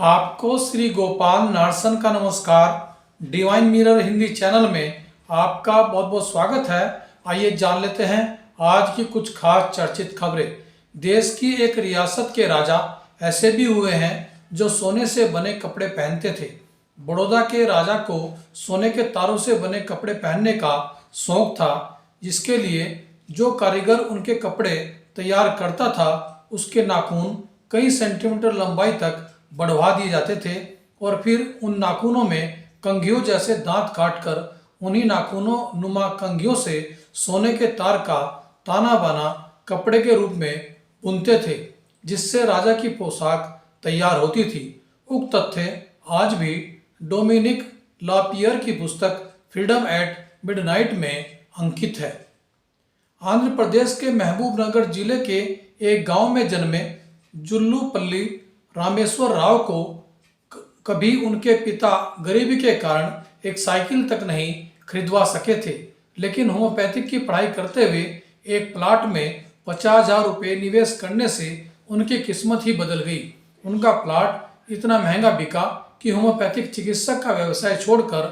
आपको श्री गोपाल नारसन का नमस्कार। डिवाइन मिरर हिंदी चैनल में आपका बहुत बहुत स्वागत है। आइए जान लेते हैं आज की कुछ खास चर्चित खबरें। देश की एक रियासत के राजा ऐसे भी हुए हैं जो सोने से बने कपड़े पहनते थे। बड़ौदा के राजा को सोने के तारों से बने कपड़े पहनने का शौक था, जिसके लिए जो कारीगर उनके कपड़े तैयार करता था उसके नाखून कई सेंटीमीटर लंबाई तक बढ़वा दिए जाते थे और फिर उन नाखूनों में कंघियों जैसे दांत काटकर उन्हीं नाखूनों नुमा कंघियों से सोने के तार का ताना बाना कपड़े के रूप में बुनते थे, जिससे राजा की पोशाक तैयार होती थी। उक्त तथ्य आज भी डोमिनिक लापियर की पुस्तक फ्रीडम एट मिडनाइट में अंकित है। आंध्र प्रदेश के महबूबनगर जिले के एक गांव में जन्मे जुल्लूपल्ली रामेश्वर राव को कभी उनके पिता गरीबी के कारण एक साइकिल तक नहीं खरीदवा सके थे, लेकिन होम्योपैथिक की पढ़ाई करते हुए एक प्लाट में 50,000 रुपये निवेश करने से उनकी किस्मत ही बदल गई। उनका प्लाट इतना महंगा बिका कि होम्योपैथिक चिकित्सक का व्यवसाय छोड़कर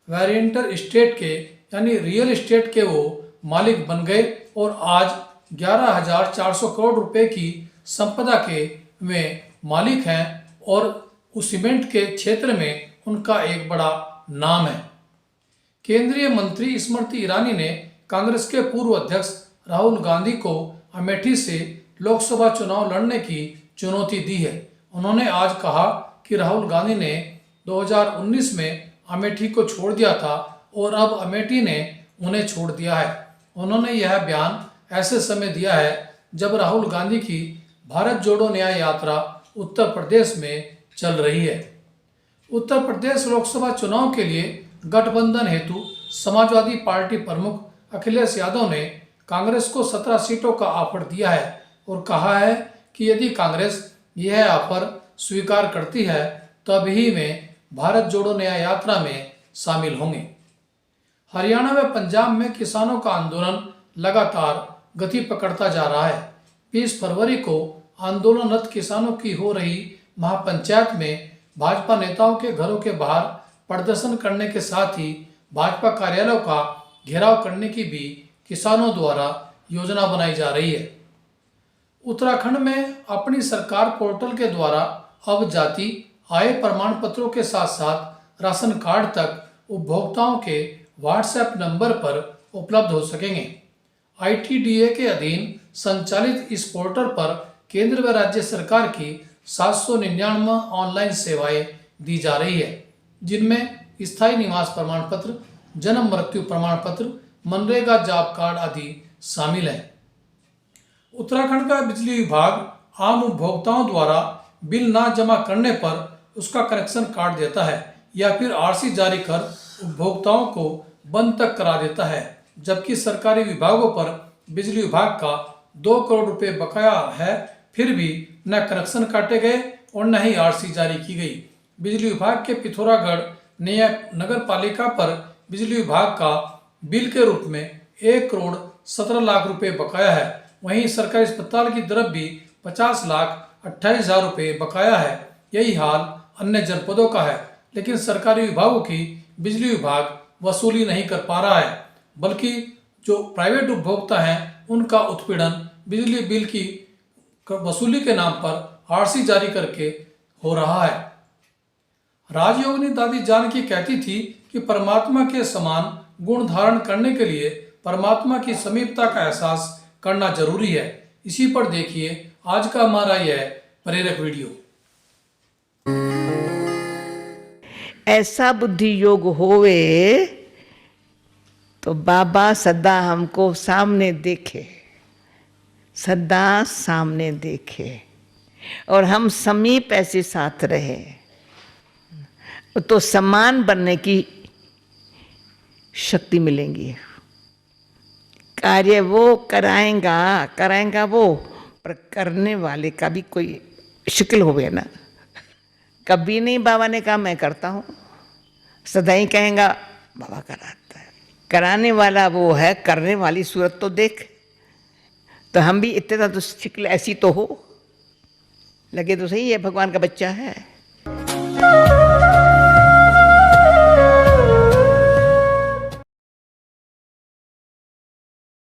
वेरिएंटर एस्टेट के यानी रियल एस्टेट के वो मालिक बन गए और आज 11,400 करोड़ रुपए की संपदा के वे मालिक हैं और उस सीमेंट के क्षेत्र में उनका एक बड़ा नाम है। केंद्रीय मंत्री स्मृति ईरानी ने कांग्रेस के पूर्व अध्यक्ष राहुल गांधी को अमेठी से लोकसभा चुनाव लड़ने की चुनौती दी है। उन्होंने आज कहा कि राहुल गांधी ने 2019 में अमेठी को छोड़ दिया था और अब अमेठी ने उन्हें छोड़ दिया है। उन्होंने यह बयान ऐसे समय दिया है जब राहुल गांधी की भारत जोड़ो न्याय यात्रा उत्तर प्रदेश में चल रही है। उत्तर प्रदेश लोकसभा चुनाव के लिए गठबंधन हेतु समाजवादी पार्टी प्रमुख अखिलेश यादव ने कांग्रेस को 17 सीटों का ऑफर दिया है और कहा है कि यदि कांग्रेस यह ऑफर स्वीकार करती है तभी वे भारत जोड़ो न्याय यात्रा में शामिल होंगे। हरियाणा व पंजाब में किसानों का आंदोलन लगातार गति पकड़ता जा रहा है। 20 फरवरी को आंदोलनरत किसानों की हो रही महापंचायत में भाजपा नेताओं के घरों के बाहर प्रदर्शन करने के साथ ही भाजपा कार्यालयों का घेराव करने की भी किसानों द्वारा योजना बनाई जा रही है। उत्तराखंड में अपनी सरकार पोर्टल के द्वारा अब जाति आय प्रमाण पत्रों के साथ साथ राशन कार्ड तक उपभोक्ताओं के व्हाट्सएप नंबर पर उपलब्ध हो सकेंगे। ITDA के अधीन संचालित इस पोर्टल पर केंद्र व राज्य सरकार की 799 ऑनलाइन सेवाएं दी जा रही है, जिनमें स्थायी निवास प्रमाण पत्र, जन्म मृत्यु प्रमाण पत्र, मनरेगा जॉब कार्ड आदि शामिल हैं। उत्तराखंड का बिजली विभाग आम उपभोक्ताओं द्वारा बिल ना जमा करने पर उसका कनेक्शन काट देता है या फिर RC जारी कर उपभोक्ताओं को बंद तक करा देता है, जबकि सरकारी विभागों पर बिजली विभाग का 2 करोड़ रुपए बकाया है, फिर भी न कनेक्शन काटे गए और न ही RC जारी की गई। बिजली विभाग के पिथौरागढ़ नगर पालिका पर बिजली विभाग का बिल के रूप में 1,17,00,000 रुपए बकाया है। वहीं सरकारी अस्पताल की तरफ भी 50,28,000 रुपए बकाया है। यही हाल अन्य जनपदों का है, लेकिन सरकारी विभागों की बिजली विभाग वसूली नहीं कर पा रहा है, बल्कि जो प्राइवेट उपभोक्ता हैं उनका उत्पीड़न बिजली बिल की वसूली के नाम पर RC जारी करके हो रहा है। राजयोगिनी दादी जानकी कहती थी कि परमात्मा के समान गुण धारण करने के लिए परमात्मा की समीपता का एहसास करना जरूरी है। इसी पर देखिए आज का हमारा यह प्रेरक वीडियो। ऐसा बुद्धि योग होवे तो बाबा सदा हमको सामने देखे, सदा सामने देखे और हम समीप ऐसे साथ रहे तो समान बनने की शक्ति मिलेगी। कार्य वो कराएगा वो, पर करने वाले का भी कोई शिकल होवे ना। कभी नहीं बाबा ने कहा मैं करता हूँ, सदा ही कहेगा बाबा कराता है। कराने वाला वो है, करने वाली सूरत तो देख। तो हम भी इतना तो शिकल ऐसी तो हो, लगे तो सही है भगवान का बच्चा है। है।